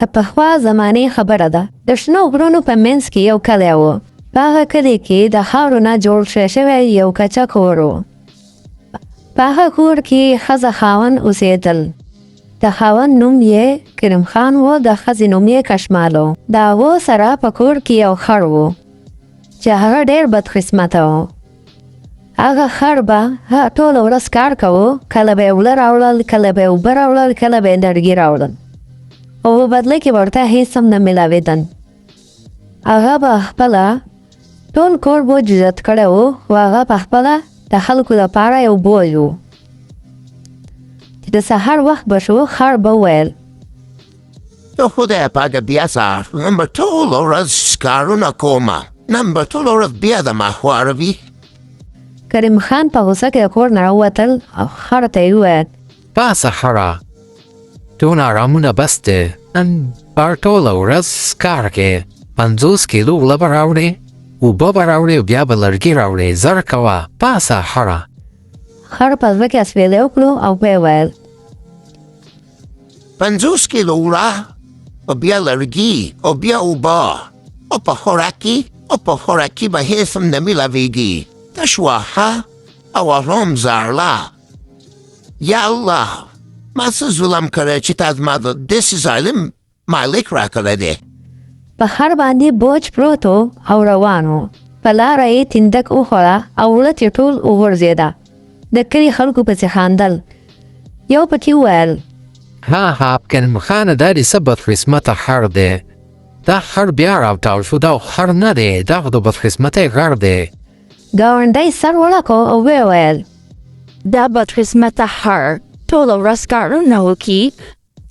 د پخوا زمانې خبره ده. د شنو غرونو په منځ کې یو کلی و. په هغه کلي کې د خاورو نه جوړ شوی یو کچه کور و. په هغه کور کې ښځه خاوند اوسېدل. د خاوند نوم یې کریم خان و، د ښځې نوم یې کشمال و. د هغو سره په کور کې یو خر و چې هغه ډېر بدقسمته و. هغه خر به ټوله ورځ کار کوو، کله به یې اوړه راوړل، کله به یې اوبه راوړل، کله به یې لرګي راوړل، او په بدله کې به ورته هېڅ هم نه میلاوېدل. هغه به خپله ټول کور مجهز کړی و، خو هغه په خپله د خلکو لپاره یو بوج و. چې د سهار وخت به شو، خر به وویل: د خدای پاکه بیا سهار، نن به ټوله ورځ کارونه کومه، نن به ټوله ورځ بیا د ما خواره وي. کریم خان په غوسه کې د کور نه راووتل او خر ته یې وویل: پاسه خره، دونه ارامونه بس دی، نن به ټوله ورځ کار کې 50 کیلو اوړه به راوړې، اوبه به راوړې او بیا به لرګي راوړې، زر کوه، پاسه خره. خر په زړه کې اسویلی وکړو او ویې ویل: 50 کیلو اوړه او بیا لرګي او بیا اوبه او په خوراکي به هېڅ هم نه میلاویږي. تشواها او آرام زارلا. یا الله، ما څه ظلم کړی چې تا زما د داسې ظالم مالک راکړی دی. په خر باندې بوج پروت و او روان و. په لاره یې تندک وخوړه او وړه ترې ټول وغورځېده. د کلي خلکو پسې خاندل. یو پکې وویل: ها کریم خانه، دا دې څه بدقسمته خر دی، دا خر بیا راوتاو شو، دا خر نه دی، دا خو د بدقسمتۍ غر دی. ګاونډی سر وړکو او ویې ویل: دا بدقسمته خر ټوله ورځ کارونه وکړي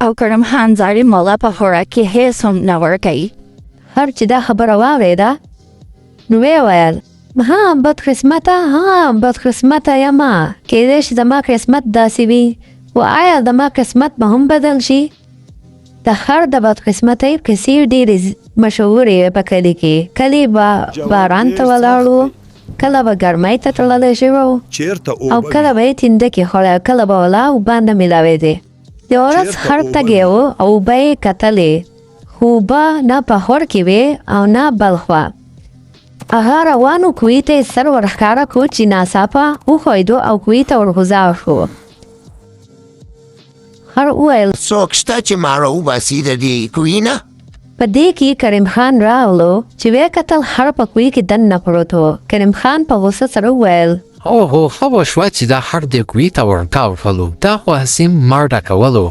او کریم خان زاري مولا په خوراک کې هېڅ هم نه ورکوي. خر چې دا خبره واورېده نو ویې ویل: بدقسمته یمه، کیدای شي زما قسمت داسې وي، و آیا زما قسمت به هم بدل شي؟ د خر د بدقسمتۍ کیسې ډېرې مشهورې په کلي کې. کلي به باران ته ولاړ و، کله به ګرمۍ ته تړلی شوی و، او کله به یې تنده کې خوړی، کله به ولا اوبه نه میلاوېدې. یوه ورځ خر تږی و او اوبه یې کتلې، خو اوبه نه په خور کې وې او نه بل خوا. هغه روانو کوهي ته یې سر ورښکاره کړو چې ناڅاپه وښویېدو او کوهي ته ورغوځار شو. خر وویل: څوک شته چې ما راوباسي د دې کوهي نه؟ په دې کې کریم خان راغلو چې ویې کتل خر په کوهي کې دننه پروت و. کریم خان په غوسه سره وویل: اوهو، ښه وشوه چې دا خر دې کوهي ته ورتاو شولو، دا خو هسې ما ډکولو،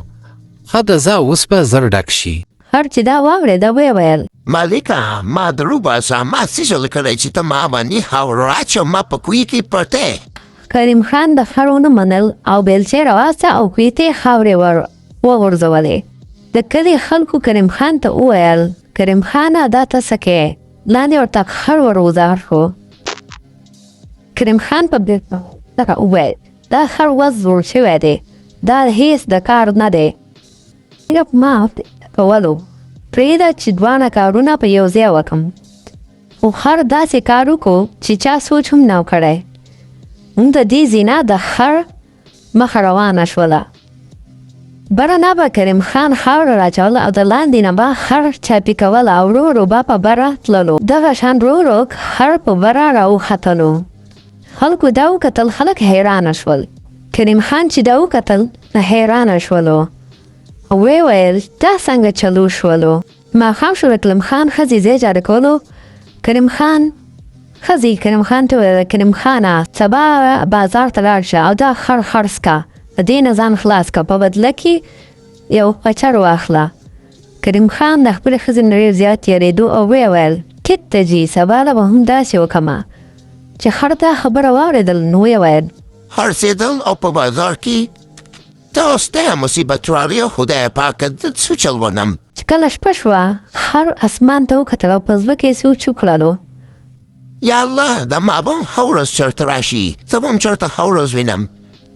ښه ده ځه اوس به زر ډک شي. خر چې دا واورېده ویې ویل: مالکه، ما دروباسه، ما څه چل کړی چې ته ما باندې خاور راچو، ما په کوهي کې پرته. کریم خان د خر ونه منل او بیلچې راواسته او کوهي ته یې خاورې وغورځولې. د کلي خلکو کریم خان ته وویل: کریم خانه، دا ته څه کوې؟ لاندې ورته خر ورغوځار شو. کریم خان په بېړه وویل: دا خر اوس زوړ شوی دی، دا هېڅ د کار نه دی. ما کولو پرېږده چې دواړه کارونه په یو ځای وکړم. خو خر داسې کار وکړو چې چا سوچ هم نه و کړی. د دې زینه د خر مخه روانه شوله. بره نه به کریم خان خاوره راچوله او د لاندې نه به خر چاپي کوله او ورو ورو به په بره تللو. دغه شان ورو ورو خر په بره راوختلو. خلکو دا وکتل، خلک حیرانه شول. کریم خان چې دا وکتل حیرانه شولو او ویې ویل: دا څنګه چلو شولو؟ ماښام شو، کریم خان ښځې ځای جارو کولو. کریم خان ته وویل: کریم خانه، سبا بازار ته لاړ شه او دا خر خرڅ که، د دې نه ځان خلاص که، په بدله کې یو قچر واخله. کریم خان د خپلې ښځې نه ډېر زیات تېرېدو او ویې ویل: کټ ته ځي، سبا له به هم داسې وکړمه. چې خر دا خبره واورېدل نو ویې ویل: خرڅېدل او په بازار کې ته اوس دا مصیبت راغلی، خدای پاکه زه څه چل ونم. چې کله شپه شوه، خر اسمان ته وکتل او په زړه کې یې سوچ وکړلو: یا الله، دا ما به هم ښه ورځ چېرته راشي، زه به هم چېرته ښه ورځ وینم.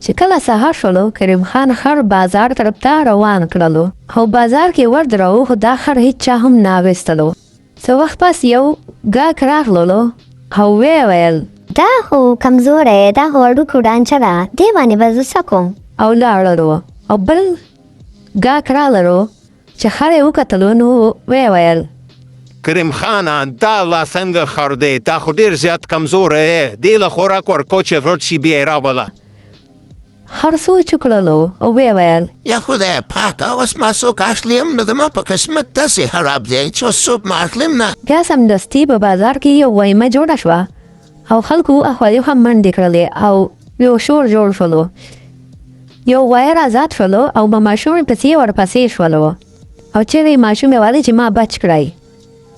چې کله سهار شولو، کریم خان خر بازار طرف ته روان کړلو او بازار کې ودرو، خو دا خر هیڅ چا هم نه ویستلو. څه وخت پس یو ګاک راغللو او ویې ویل: دا خو کمزوری، دا خو وړوکو ډانچه ده، دې باندې به زه څه کوم؟ او لاړلو. او بل ګاک راغللو چې خر یې وکتلو نو ویې ویل کریم خانه دا لا څنګه خر دی دا خو ډېر زیات کمزوری دی دې له خوراک ورکو چې ورټ شي بیا یې راوله خر سوچ وکړلو او ویې ویل یا خدای پاکه اوس ما څوک اخلیم نو زما په قسمت داسې خراب دی چې اوس څوک ما اخلم نه بیا سمدستي په بازار کې یو ویمه جوړه شوه او خلکو اخوالي هم منډې کړلې او یو شور جوړ شولو یو وایر آزاد شولو او به ماشوم پسې ورپسې شولو او چیرې ماشوم یې ویلې چې ما بچ کړی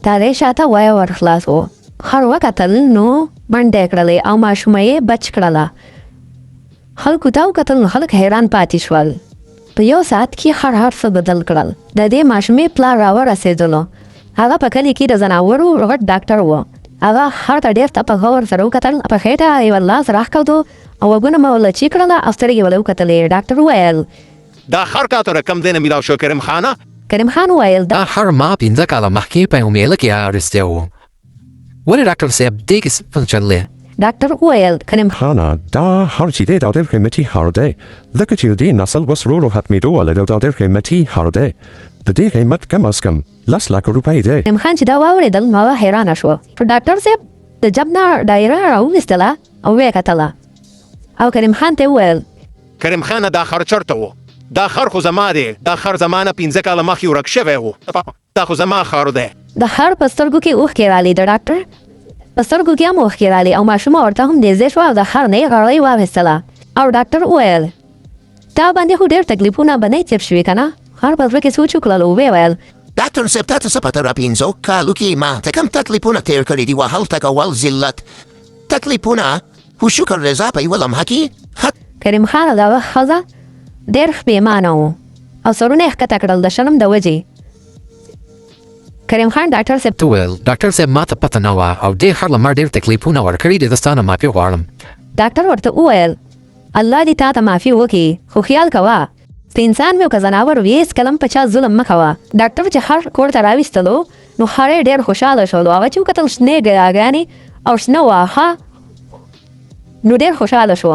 د هغې شاته وایر ور خلاص و خر وکتل نو منډې کړلې او ماشومه یې بچ کړله خلکو ته وکتل نو خلک حیران پاتې شول په یو ساعت کې هر څه بدل کړل د دې ماشومې پلار راورسېدلو هغه په کلي کې د ځناورو غټ ډاکټر و هغه هر ته ډېر ته په غور سره وکتل په خېټه یې ور لاس راښکتو او غوږونه مې ورله چي کړله او سترګې ورله وکتلې ډاکټر وویل دا خر کاته له کوم ځای نه میلاو شو کریم خانه کریم خان وویل دا خر ما 15 کاله مخکې په یو میله کې اخیستی و ولې ډاکټر صاحب دې کیسه څنګه چللی ډاکټر وویل کریم خانه دا هر چې دی دا ډېر قیمتي هر دی ځکه چې د دې نسل اوس ورو ورو ختمېدو والی دی دا ډېر قیمتي هر دی د دې قیمت کم از کم 10 لک روپۍ دی کریم خان چې دا واورېدل نو هغه حیرانه شو پر ډاکټر صاحب د جب نه ډایره راوویستله او ویې کتله او کریم خان ته وویل کریم خانه دا خر چرته و دا خر خو زما دی دا خر زما نه 15 کاله مخکې ورک شوی و دا خو زما خر دی د خر په سترګو کې اوښکې رالې د ډاکټر په سترګو کې هم اوښکې رالې او ماشومه ورته هم نږدې شوه او د خر نه یې غاړۍ واخیستله او ډاکټر وویل تا باندې خو ډېر تکلیفونه به نه تېر شوي که نه خر په زړه کې سوچ وکړل او ویې ویل ډاکټر صاحب تا ته څه پته را 15 کالو کې ما ته کوم تکلیفونه تېر کړي دي وهل ټکول ذلت تکلیفونه خو شکر رضا په یوه لمحه کې کریم خان د هغه ښځه ډېر پښېمانه و او سرونه یې ښکته کړل د شرم د وجې کریم خان ډاکټر صاحب ته وویل ډاکټر صاحب ما ته پته نه وه او دې خر له ما ډېر تکلیفونه ورکړي دي زه ستا نه معافي غواړم ډاکټر ورته وویل الله دې تا ته معافي وکړي خو خیال کوه که انسان وي او که ځناور وي هېڅکله هم په چا ظلم مه کوه ډاکټر چې خر کور ته راویستلو نو خر یې ډېر خوشحاله شولو هغه چې وکتل شنې ګیاګانې او شنه واښه نو ډېر خوشحاله شو